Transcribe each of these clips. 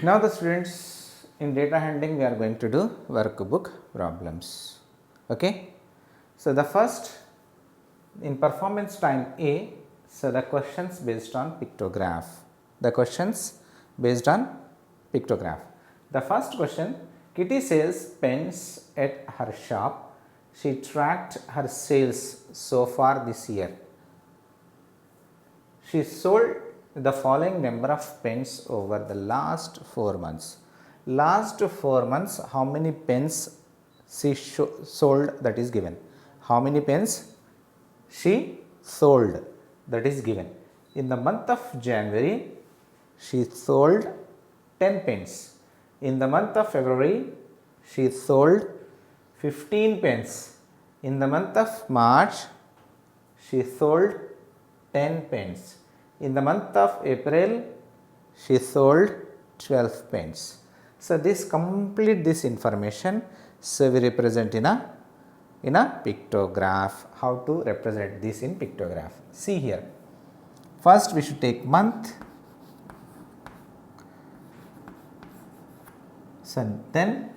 Now the students, in data handling we are going to do workbook problems. Okay. So the first, in performance time A, so the questions based on pictograph. The questions based on pictograph. The first question, Kitty sells pens at her shop. She tracked her sales so far this year. She sold the following number of pens over the last 4 months. Last 4 months, how many pens she sold, that is given. How many pens she sold, that is given. In the month of January, she sold 10 pens. In the month of February, she sold 15 pens. In the month of March, she sold 10 pens. In the month of April, she sold 12 pens. So this complete this information, so we represent in a pictograph. How to represent this in pictograph? See here. First we should take month. So then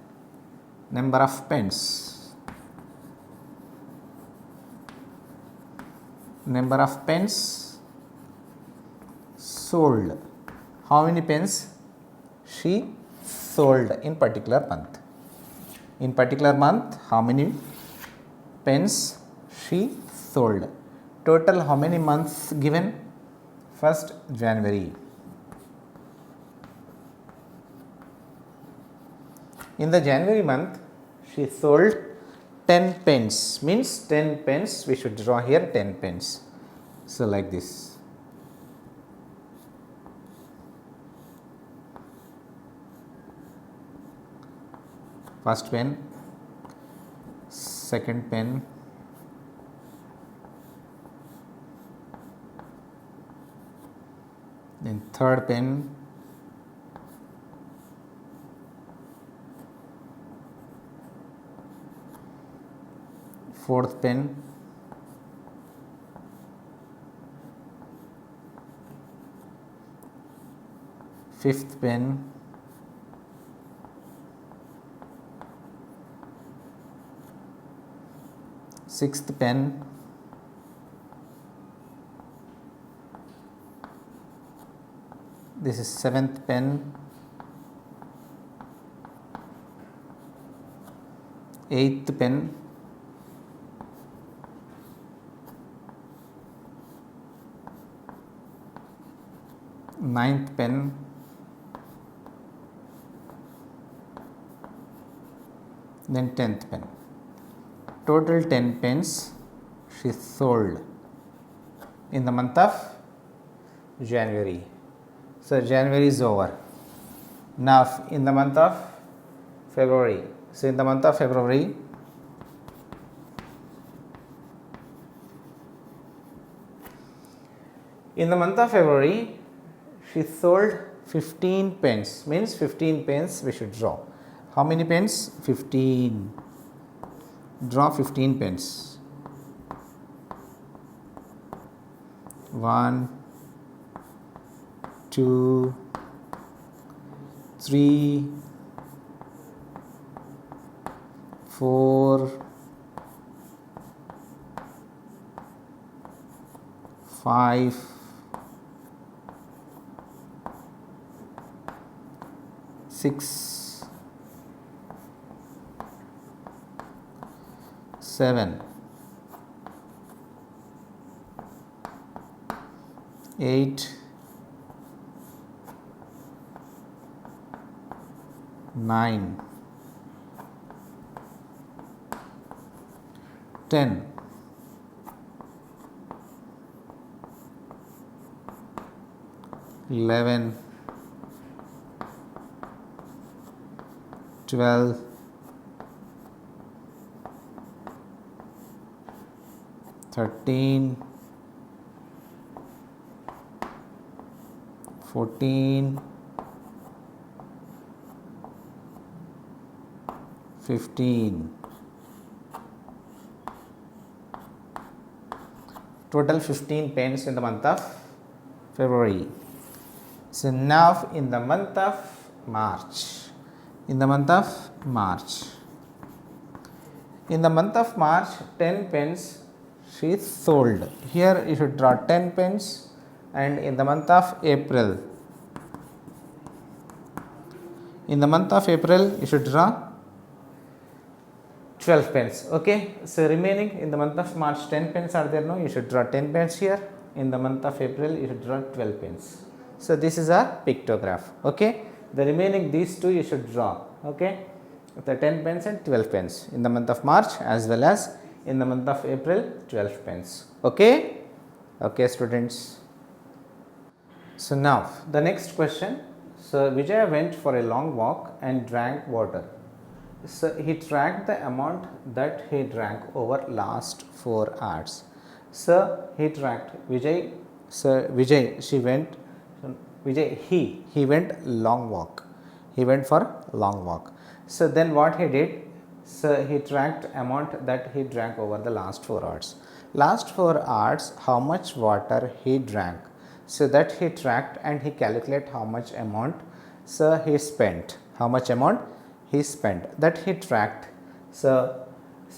number of pens. Number of pens sold. How many pens she sold in particular month? In particular month, how many pens she sold? Total how many months given? First January. In the January month, she sold 10 pens, means 10 pens, we should draw here 10 pens. So like this. First pen, second pen, then third pen, fourth pen, fifth pen, sixth pen, this is seventh pen, eighth pen, ninth pen, then 10th pen. Total 10 pens she sold in the month of January. So January is over. Now in the month of February. So in the month of February, she sold 15 pens, means 15 pens we should draw. How many pens? 15. Draw 15 pens. 1, 2, 3, 4, 5, 6, 7, 8, 9, 10, 11, 12, 13, 14, 15. Total 15 pens in the month of February. So now in the month of March. In the month of March. In the month of March, 10 pens she sold. Here you should draw 10 pens, and in the month of April. In the month of April, you should draw 12 pens. Okay, so remaining in the month of March, 10 pens are there. No, you should draw 10 pens here. In the month of April, you should draw 12 pens. So this is a pictograph. Okay, the remaining these two you should draw. Okay, the 10 pens and 12 pens in the month of March as well as in the month of April, 12 pens. Okay, okay, students. So now the next question. So Vijay went for a long walk and drank water. So he tracked the amount that he drank over last 4 hours. So he tracked Vijay. So Vijay, she went. Vijay, he went long walk. He went for long walk. So then what he did? So he tracked amount that he drank over the last 4 hours. Last 4 hours, how much water he drank. So that he tracked and he calculate how much amount. So he spent. How much amount he spent, that he tracked. So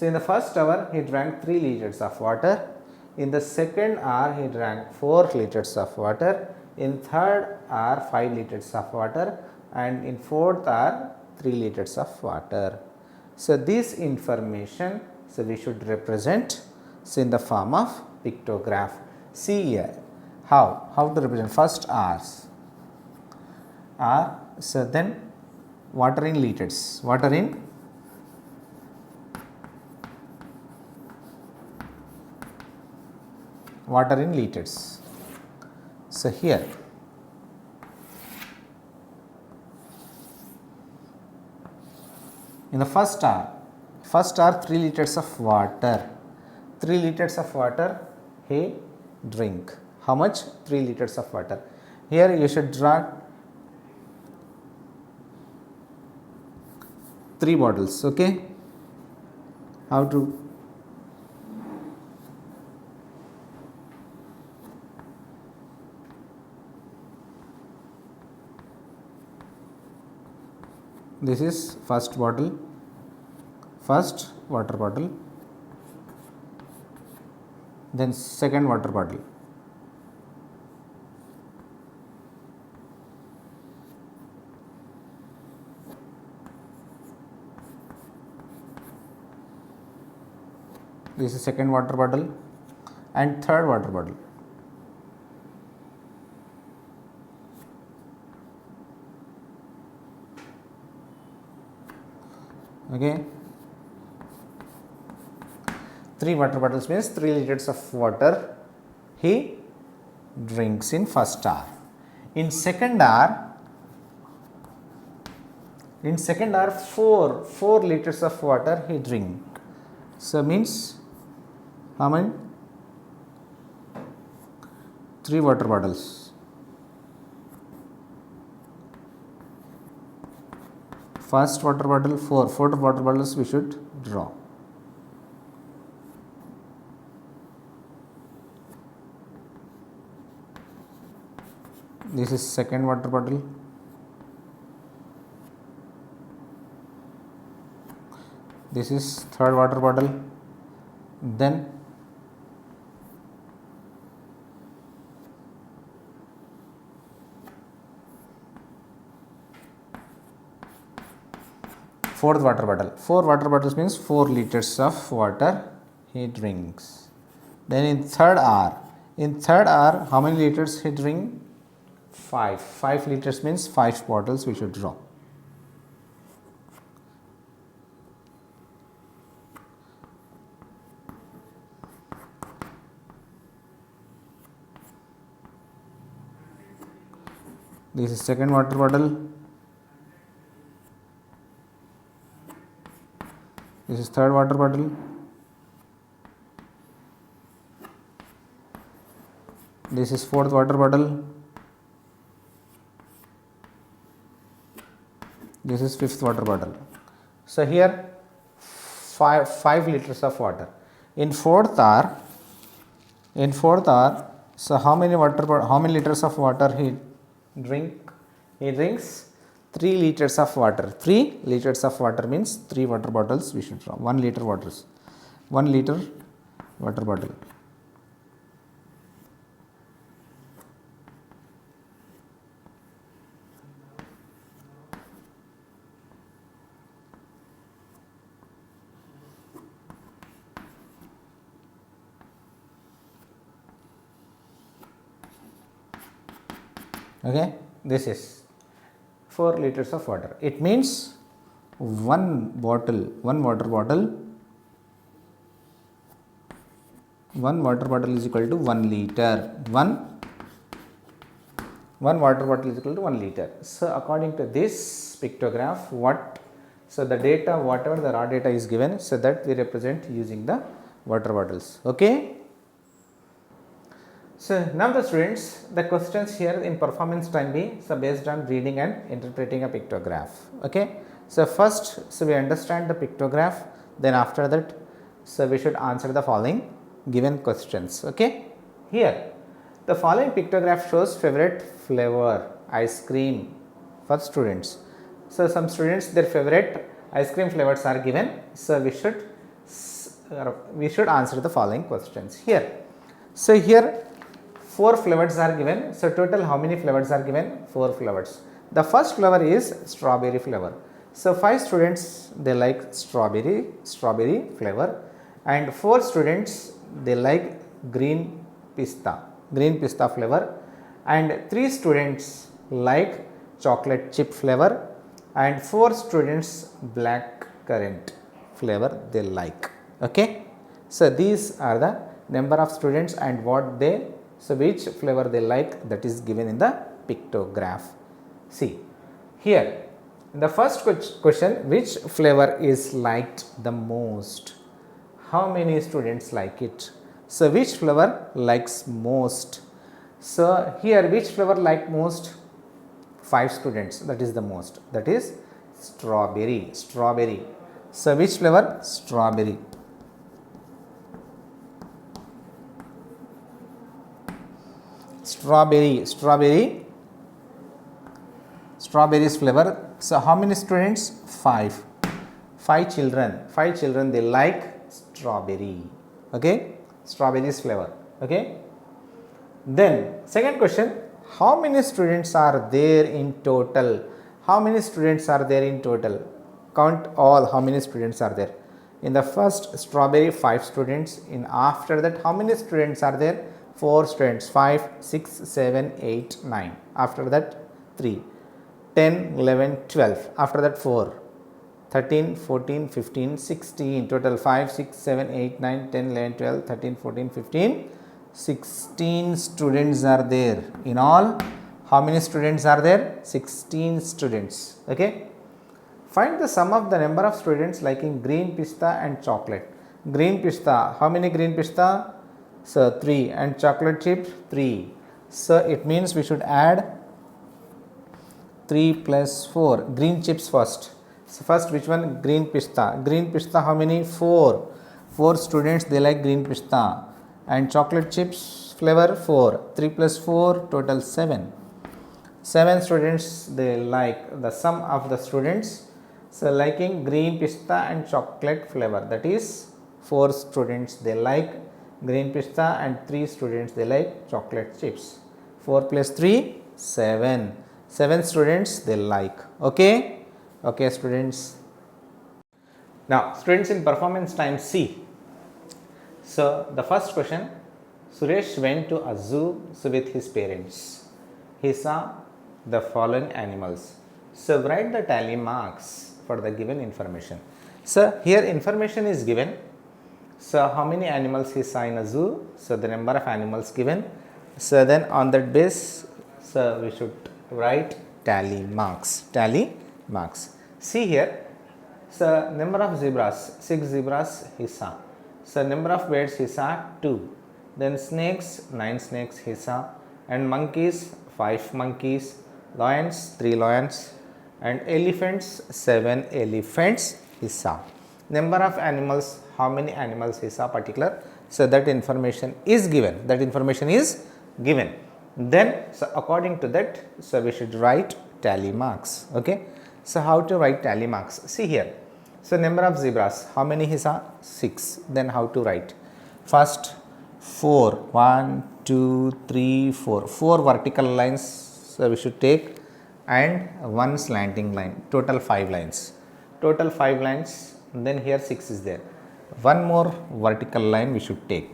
in the first hour he drank 3 liters of water. In the second hour he drank 4 liters of water. In third hour 5 liters of water, and in fourth hour 3 liters of water. So this information, so we should represent in the form of pictograph. See here how to represent. First hours are, so then water in liters, water in liters. So here in the first hour 3 liters of water, 3 liters of water he drink. How much? 3 liters of water. Here you should draw 3 bottles. Okay, how to? This is first bottle, first water bottle, then second water bottle, this is second water bottle, and third water bottle. Okay, 3 water bottles means 3 liters of water he drinks in first hour. In second hour 4 liters of water he drink. So means how many? 3 water bottles. First water bottle 4 water bottles we should draw. This is second water bottle, this is third water bottle, then fourth water bottle. 4 water bottles means 4 liters of water he drinks. Then in third hour how many liters he drink? 5 liters means 5 bottles we should draw. This is second water bottle, this is third water bottle, this is fourth water bottle, this is fifth water bottle. So here 5 liters of water. In fourth hour, so how many liters of water he drink? He drinks 3 liters of water. 3 liters of water means 3 water bottles we should draw. 1 liter waters. 1 liter water bottle. Okay, this is 4 liters of water. It means one water bottle is equal to 1 liter. One water bottle is equal to 1 liter. So according to this pictograph, so the data, whatever the raw data is given, so that we represent using the water bottles. Okay. So now the students, the questions here in performance time B, so based on reading and interpreting a pictograph. Okay. So first, so we understand the pictograph, then after that, so we should answer the following given questions. Okay. Here, the following pictograph shows favorite flavor ice cream for students. So some students, their favorite ice cream flavors are given. So we should answer the following questions here. So here 4 flavors are given. So total how many flavors are given? 4 flavors. The first flavor is strawberry flavor. So 5 students, they like strawberry flavor, and 4 students, they like green pista flavor, and 3 students like chocolate chip flavor, and 4 students black currant flavor they like. Okay. So these are the number of students and so which flavor they like, that is given in the pictograph. See here, the first question, which flavor is liked the most? How many students like it? So which flavor likes most? So here, which flavor like most? 5 students, that is the most, that is strawberry. So which flavor? Strawberry. Strawberry's flavor. So how many students? 5 children they like strawberry. Okay, strawberry's flavor. Okay. Then second question, how many students are there in total? Count all, how many students are there? In the first strawberry, 5 students. In after that, how many students are there? 4 students. 5, 6, 7, 8, 9. After that 3, 10, 11, 12. After that 4, 13, 14, 15, 16. Total 5, 6, 7, 8, 9, 10, 11, 12, 13, 14, 15, 16 students are there. In all, how many students are there? 16 students. Okay. Find the sum of the number of students liking green pista and chocolate. Green pista, how many green pista? So 3, and chocolate chip 3. So it means we should add 3 plus 4. Green chips first. So first, which one? Green pista. Green pista, how many? 4. 4 students they like green pista. And chocolate chips flavor 4. 3 plus 4, total 7. 7 students they like. The sum of the students, so liking green pista and chocolate flavor, that is 4 students they like green pista and 3 students they like chocolate chips. 4 plus 3, 7. 7 students they like. Okay. Okay students. Now students, in performance time C. So the first question, Suresh went to a zoo with his parents. He saw the following animals. So write the tally marks for the given information. So here information is given. So how many animals he saw in a zoo? So the number of animals given. So then on that base, so we should write tally marks. See here, so number of zebras, 6 zebras he saw. So number of birds he saw 2. Then snakes, 9 snakes he saw. And monkeys, 5 monkeys. Lions, 3 lions. And elephants, 7 elephants he saw. Number of animals, how many animals he saw particular. So that information is given. Then so according to that, so we should write tally marks. Okay. So how to write tally marks? See here. So number of zebras, how many is 6? Then how to write? First 4, 1, 2, 3, 4. 4 vertical lines, so we should take, and one slanting line. Total 5 lines. Total 5 lines. Then here 6 is there. One more vertical line we should take.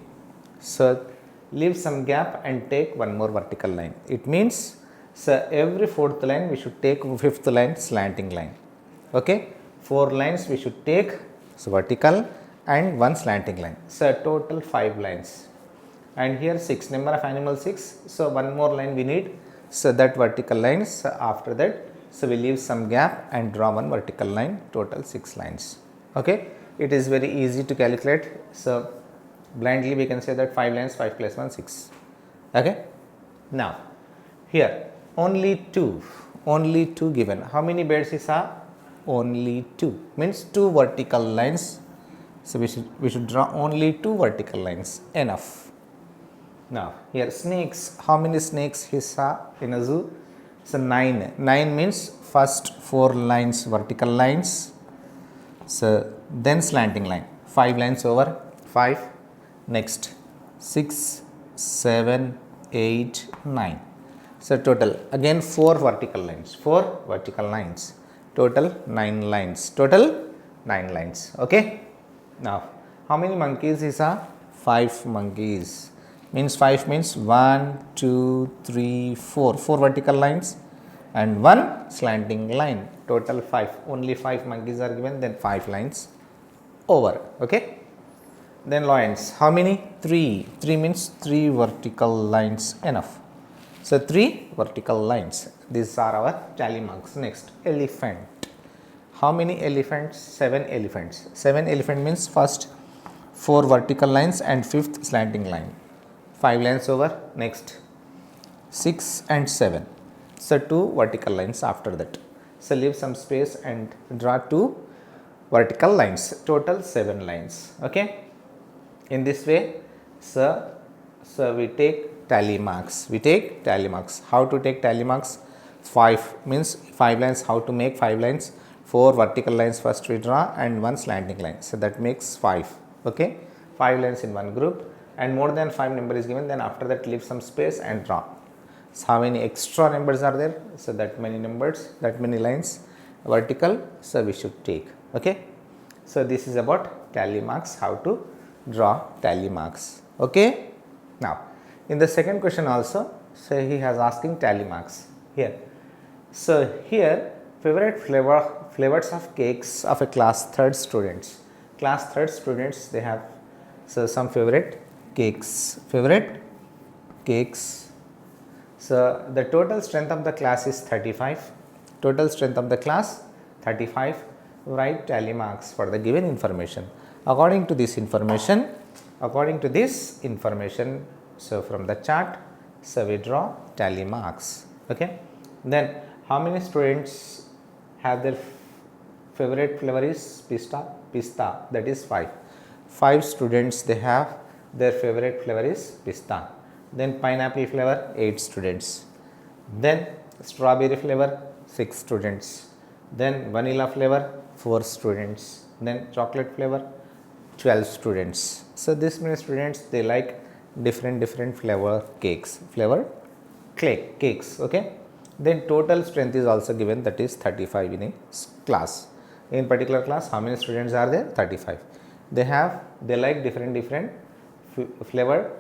So leave some gap and take one more vertical line. It means, so every fourth line we should take fifth line slanting line. Okay, 4 lines we should take, so vertical, and one slanting line. So total 5 lines. And here 6, number of animals 6. So one more line we need. So that vertical line. So after that, so we leave some gap and draw one vertical line. Total 6 lines. Okay, it is very easy to calculate. So blindly we can say that 5 lines, 5 plus 1, 6. Okay. Now here only 2 given. How many birds is only 2, means 2 vertical lines. So we should draw only 2 vertical lines, enough. Now here snakes, how many snakes is in a zoo? So 9 means first 4 lines vertical lines, so then slanting line, 5 lines over 5. Next 6, 7, 8, 9. So total again 4 vertical lines, total 9 lines, okay. Now how many monkeys is 5 monkeys, means 5 means 1, 2, 3, 4 vertical lines and one slanting line, total 5. Only 5 monkeys are given, then 5 lines over. Okay. Then lions, how many? 3 means 3 vertical lines, enough. So 3 vertical lines. These are our tally marks. Next, elephant. How many elephants? 7 elephants. 7 elephant means first 4 vertical lines and 5th slanting line, 5 lines over. Next 6 and 7. So 2 vertical lines after that. So leave some space and draw 2 vertical lines. Total 7 lines. Okay. In this way, so we take tally marks. How to take tally marks? 5 means 5 lines. How to make 5 lines? 4 vertical lines first we draw and one slanting line. So that makes 5. Okay, 5 lines in one group, and more than 5 number is given. Then after that, leave some space and draw. So how many extra numbers are there? So that many numbers, that many lines vertical. So we should take. Okay. So this is about tally marks. How to draw tally marks. Okay. Now in the second question also, so he has asking tally marks here. So here favorite flavors of cakes of a class 3rd students. Class 3rd students, they have so some favorite cakes. So the total strength of the class is 35. Write tally marks for the given information. According to this information, so from the chart, so we draw tally marks. Okay. Then how many students have their favorite flavor is pista, that is 5. 5 students, they have their favorite flavor is pista. Then pineapple flavor, 8 students. Then strawberry flavor, 6 students. Then vanilla flavor, 4 students. Then chocolate flavor, 12 students. So this many students, they like different flavor cakes. Okay. Then total strength is also given, that is 35 in a class. In particular class, how many students are there? 35. They like different flavored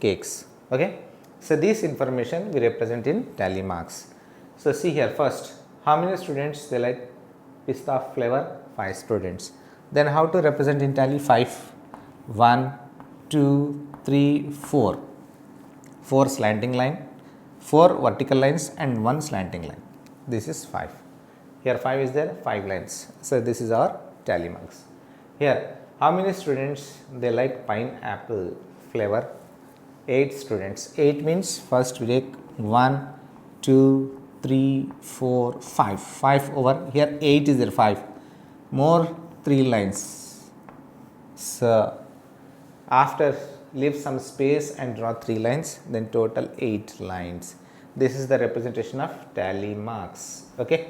cakes. Okay. So this information we represent in tally marks. So see here, first how many students they like pista flavor? 5 students. Then how to represent in tally? 5, 1, 2, 3, 4. 4 slanting line, 4 vertical lines and 1 slanting line. This is 5. Here 5 is there, 5 lines. So this is our tally marks. Here how many students they like pineapple flavor? 8 students. 8 means first we take 1, 2, 3, 4, 5. 5 over here, 8 is there, 5. More 3 lines. So after leave some space and draw 3 lines, then total 8 lines. This is the representation of tally marks. Okay,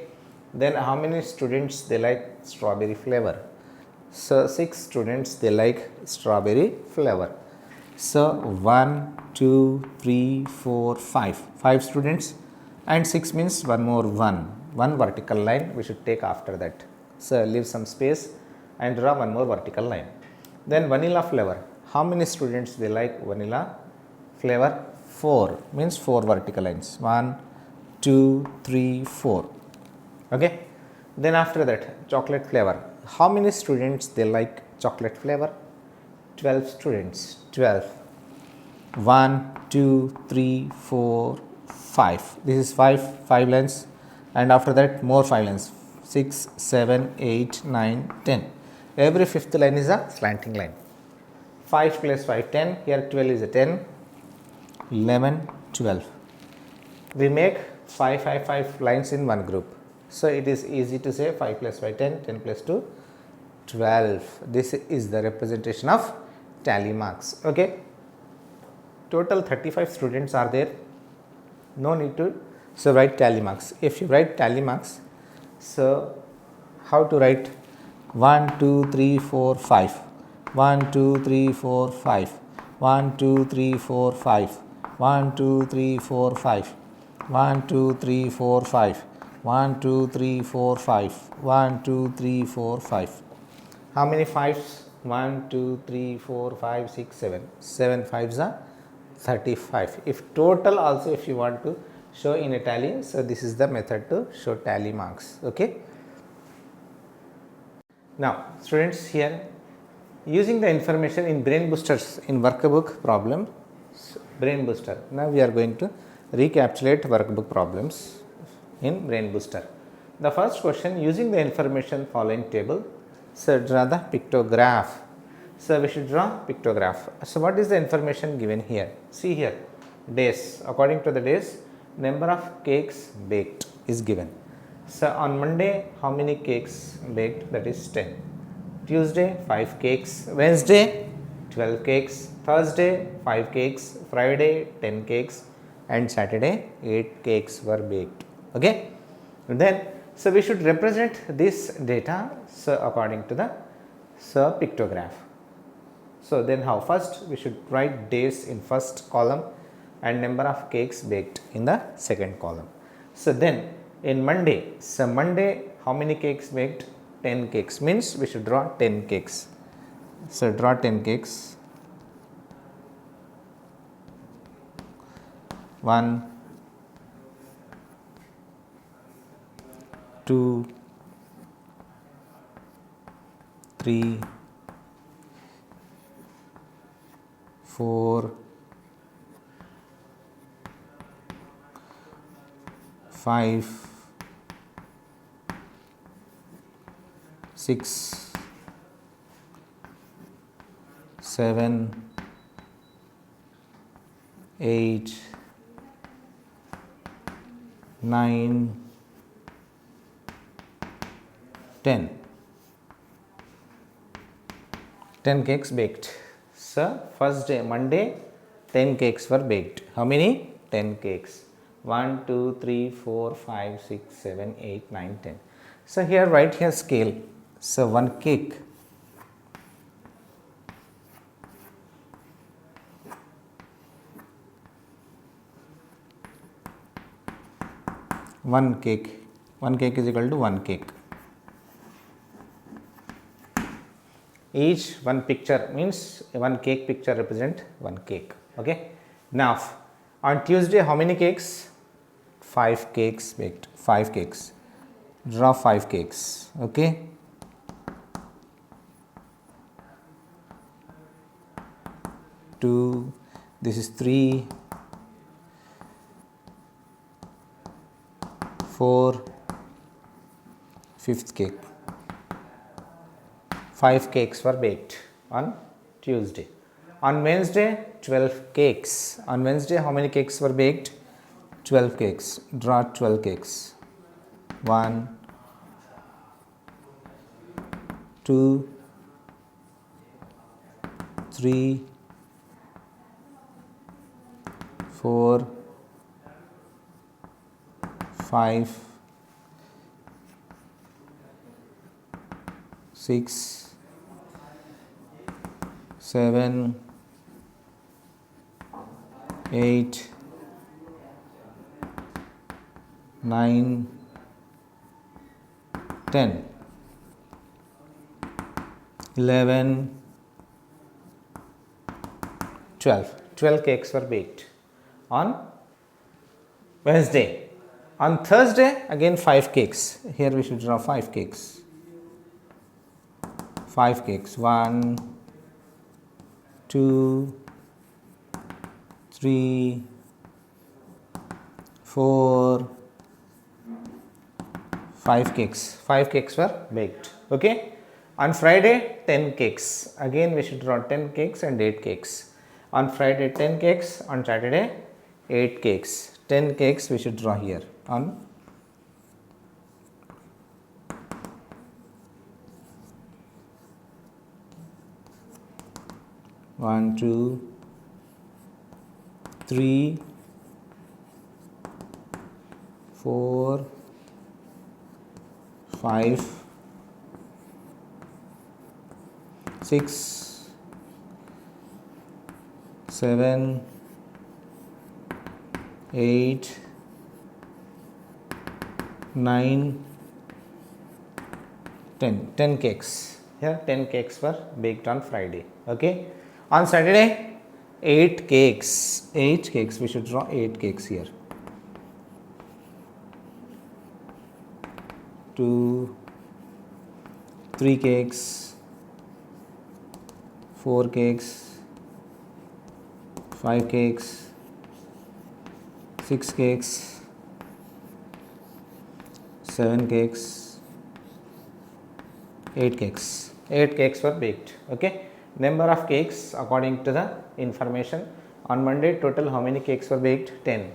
then how many students they like strawberry flavor? So 6 students they like strawberry flavor. So 1 2 3 4 5 5 students, and 6 means one more one vertical line we should take after that. So leave some space and draw one more vertical line. Then vanilla flavor, how many students they like vanilla flavor? 4 means 4 vertical lines, 1 2 3 4. Okay, then after that chocolate flavor, how many students they like chocolate flavor? 12 students, 12, 1 2 3 4 5. This is 5 lines, and after that more 5 lines, 6 7 8 9 10. Every fifth line is a slanting line. 5 plus 5 10, here 12 is a 10, 11 12. We make 5 lines in one group. So it is easy to say 5 plus 5 10, 10 plus 2 12. This is the representation of tally marks. Okay, total 35 students are there. No need to so write tally marks. If you write tally marks, so how to write? 1 2 3 4 5, 1 2 3 4 5, 1 2 3 4 5, 1 2 3 4 5, 1 2 3 4 5, 1 2 3 4 5, 1 2 3 4 5. How many fives? 1 2 3 4 5 6 7. 7 fives are 35. If total also if you want to show in a tally, so this is the method to show tally marks. Okay, now students, here using the information in brain boosters in workbook problem, brain booster. Now we are going to recapitulate workbook problems in brain booster. The first question, using the information following table, so draw the pictograph. So we should draw pictograph. So what is the information given here? See here, days. According to the days, number of cakes baked is given. So on Monday, how many cakes baked? That is 10. Tuesday, 5 cakes. Wednesday, 12 cakes. Thursday, 5 cakes. Friday, 10 cakes. And Saturday, 8 cakes were baked. Okay, and then so we should represent this data so according to the pictograph. So then how? First we should write days in first column and number of cakes baked in the second column. So then in Monday, so Monday how many cakes baked? 10 cakes, means we should draw 10 cakes. So draw 10 cakes. 1 2 3 4 5 6 7 8 9 10. 10 cakes baked. So first day Monday 10 cakes were baked. How many? 10 cakes. 1 2 3 4 5 6 7 8 9 10. So here write here scale. So 1 cake, one cake is equal to 1 cake. Each one picture means one cake picture represent 1 cake. Okay, now on Tuesday how many cakes? 5 cakes baked. 5 cakes. Draw 5 cakes. Okay, two, this is 3 4, fifth cake. 5 cakes were baked on Tuesday. On Wednesday 12 cakes. On Wednesday how many cakes were baked? 12 cakes. Draw 12 cakes. 1 2 3 4 5, 6, 7, 8, 9, 10, 11, 12. 12 cakes were baked on Wednesday. On Thursday, again 5 cakes. Here we should draw 5 cakes. 5 cakes. 1, 2, 3, 4, 5 cakes. 5 cakes were baked. Okay. On Friday, 10 cakes. Again we should draw 10 cakes and 8 cakes. On Friday, 10 cakes. On Saturday, 8 cakes. 10 cakes we should draw here on one, 2, 3, 4, 5, 6, 7, 8, 9, 10. 10 cakes. Here 10 cakes were baked on Friday. Okay. On Saturday, 8 cakes. 8 cakes. We should draw 8 cakes here. 2, 3 cakes, 4 cakes, 5 cakes, 6 cakes, 7 cakes, 8 cakes. 8 cakes were baked. Okay. Number of cakes according to the information. On Monday, total how many cakes were baked? 10.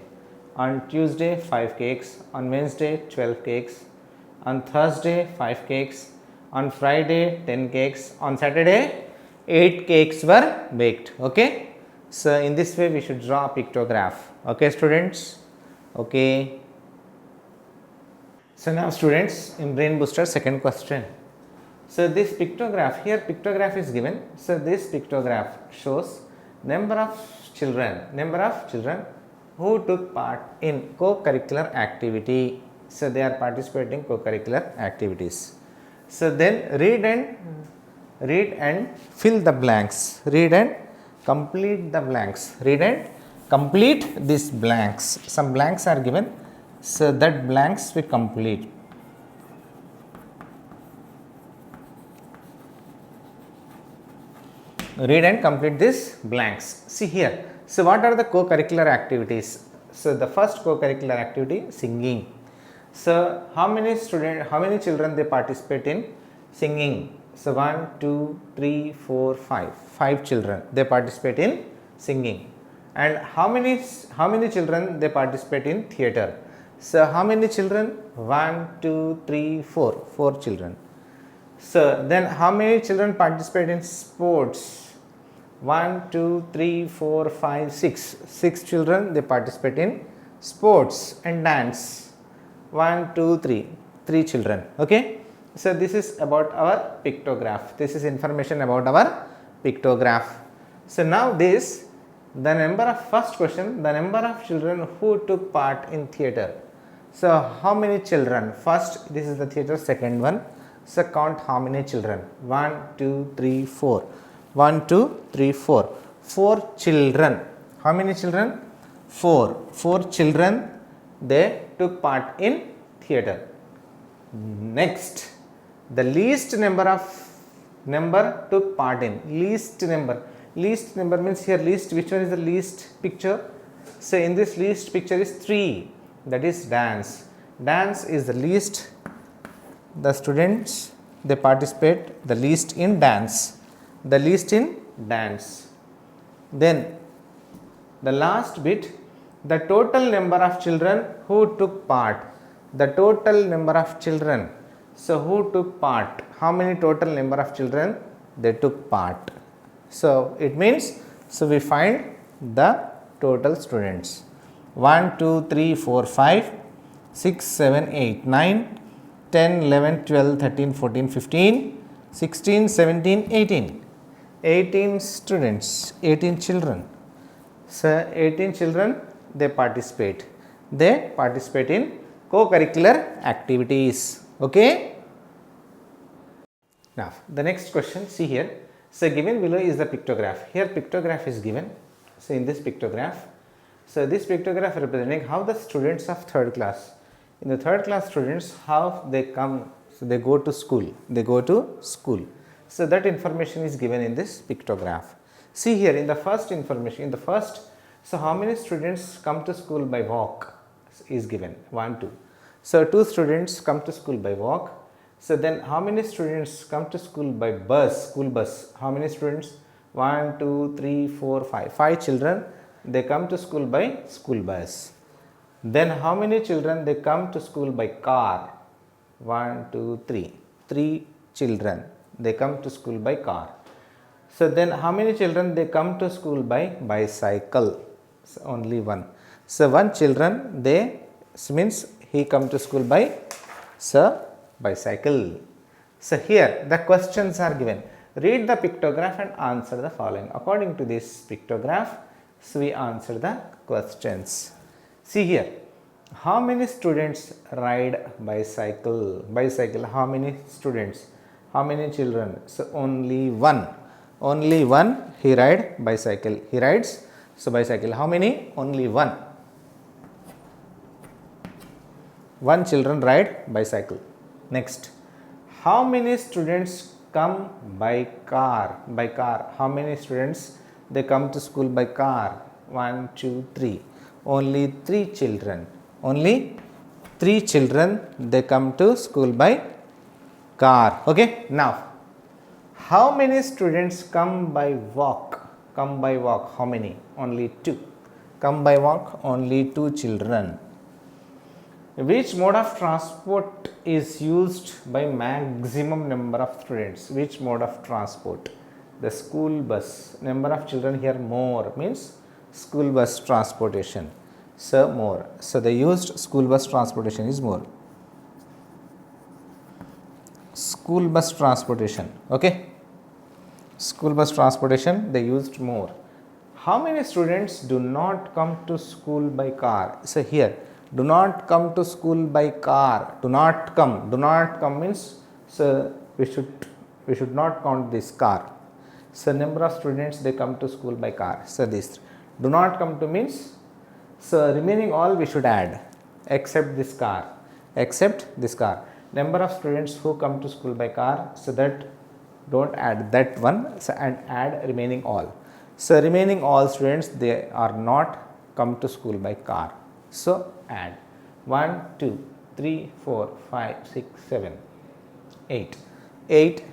On Tuesday, 5 cakes. On Wednesday, 12 cakes. On Thursday, 5 cakes. On Friday, 10 cakes. On Saturday, 8 cakes were baked. Okay. So in this way we should draw a pictograph. Okay students. Okay. So now students, in Brain Booster, second question. So this pictograph, here pictograph is given. So this pictograph shows number of children who took part in co-curricular activity. So they are participating co-curricular activities. So then read and fill the blanks. Read and complete the blanks. Read and complete these blanks. Some blanks are given. So that blanks we complete. Read and complete these blanks. See here. So what are the co-curricular activities? So the first co-curricular activity, singing. So how many children they participate in singing? So 1, 2, 3, 4, 5. 5 children they participate in singing. And how many children they participate in theatre? So how many children? 1, 2, 3, 4. 4 children. So then how many children participate in sports? 1, 2, 3, 4, 5, 6. 6 children they participate in sports and dance. 1, 2, 3. 3 children. Okay. So this is about our pictograph. This is information about our pictograph. So now this, the number of, first question, the number of children who took part in theatre. So how many children? First, this is the theatre. Second one. So count how many children. 1, 2, 3, 4. 1, 2, 3, 4. 4 children. How many children? 4. 4 children they took part in theatre. Next, the least number took part in. Least number means here least, which one is the least picture? So in this least picture is 3, that is dance. Dance is the least. The students they participate the least in dance. The least in dance. Then the last bit, the total number of children who took part. The total number of children. So who took part? How many total number of children they took part? So it means, so we find the total students. 1, 2, 3, 4, 5. 6, 7, 8, 9, 10, 11, 12, 13, 14, 15, 16, 17, 18. 18 students, 18 children. So, 18 children, they participate. They participate in co-curricular activities. Okay. Now, the next question, see here. So, given below is the pictograph. Here pictograph is given. So, in this pictograph, so this pictograph representing how the students of third class, in the third class students, how they come, so they go to school, they go to school. So, that information is given in this pictograph. See here in the first information, in the first, so how many students come to school by walk is given, 1, 2. So, 2 students come to school by walk. So, then how many students come to school by bus, school bus, how many students? 1, 2, 3, 4, 5, 5 children, they come to school by school bus. Then how many children they come to school by car? 1, 2, 3, 3 children, they come to school by car. So, then how many children they come to school by bicycle? So, only 1. So, 1 children they means he come to school by bicycle. So, here the questions are given. Read the pictograph and answer the following. According to this pictograph, so we answer the questions. See here, how many students ride bicycle? Bicycle, how many students? How many children? So, only 1. Only 1 he ride bicycle. He rides, so bicycle. How many? Only 1. 1 children ride bicycle. Next, how many students come by car? By car, how many students they come to school by car? 1, 2, 3. Only 3 children. Only 3 children they come to school by car. Okay. Now, how many students come by walk? Come by walk, how many? Only 2. Come by walk, only 2 children. Which mode of transport is used by maximum number of students? Which mode of transport? The school bus. Number of children here more means school bus transportation. So, more. So, the used school bus transportation is more. School bus transportation. Okay. School bus transportation they used more. How many students do not come to school by car? So, here do not come to school by car. Do not come means, so we should not count this car. So, number of students they come to school by car. So, this do not come to means, so remaining all we should add except this car, except this car. Number of students who come to school by car, so that don't add that one, so and add remaining all. So, remaining all students they are not come to school by car. So, add 1, 2, 3, 4, 5, 6, 7, 8. 8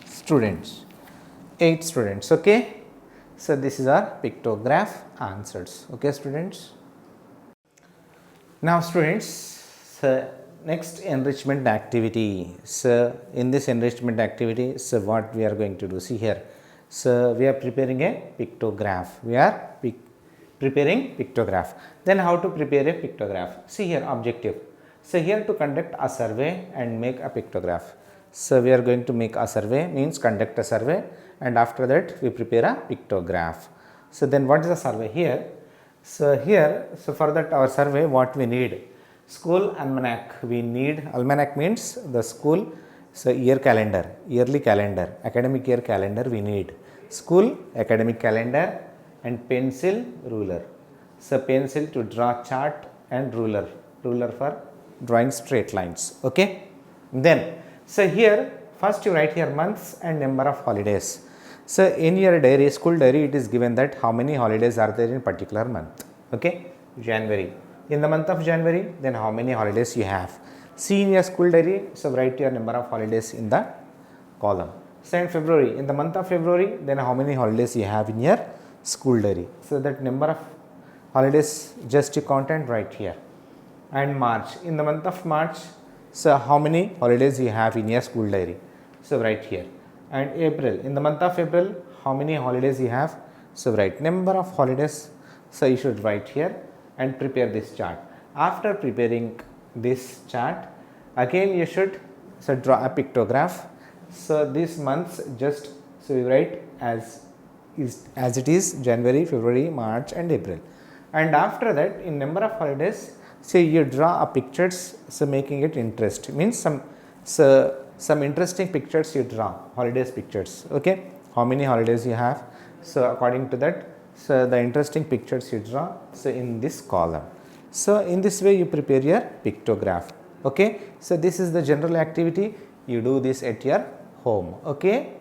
students. 8 students. Okay. So, this is our pictograph answers. Okay, students. Now, students, so next enrichment activity. So, in this enrichment activity, so what we are going to do? See here. So, we are preparing a pictograph. We are preparing pictograph. Then how to prepare a pictograph? See here objective. So, here to conduct a survey and make a pictograph. So, we are going to make a survey means conduct a survey, and after that we prepare a pictograph. So, then what is the survey here? So, here, so for that our survey what we need? School almanac. We need almanac means the school, so year calendar, yearly calendar, academic year calendar we need. School academic calendar and pencil, ruler. So, pencil to draw chart and ruler for drawing straight lines. Okay. Then, so here first you write here months and number of holidays. So, in your diary, school diary, it is given that how many holidays are there in particular month. Okay. January. In the month of January, then how many holidays you have. See in your school diary, so write your number of holidays in the column. So, in February, in the month of February, then how many holidays you have in your school diary. So, that number of holidays just you count and write here. And March, in the month of March, so how many holidays you have in your school diary. So, write here. And April, in the month of April, how many holidays you have. So, write number of holidays. So, you should write here and prepare this chart. After preparing this chart, again you should draw a pictograph. So these months just you write as it is January, February, March and April. And after that, in number of holidays, say you draw a pictures, so making it interest, means some interesting pictures you draw, holidays pictures. Okay, how many holidays you have, so according to that, so the interesting pictures you draw, so in this column. So in this way you prepare your pictograph. Okay, so this is the general activity. You do this at your home. Okay.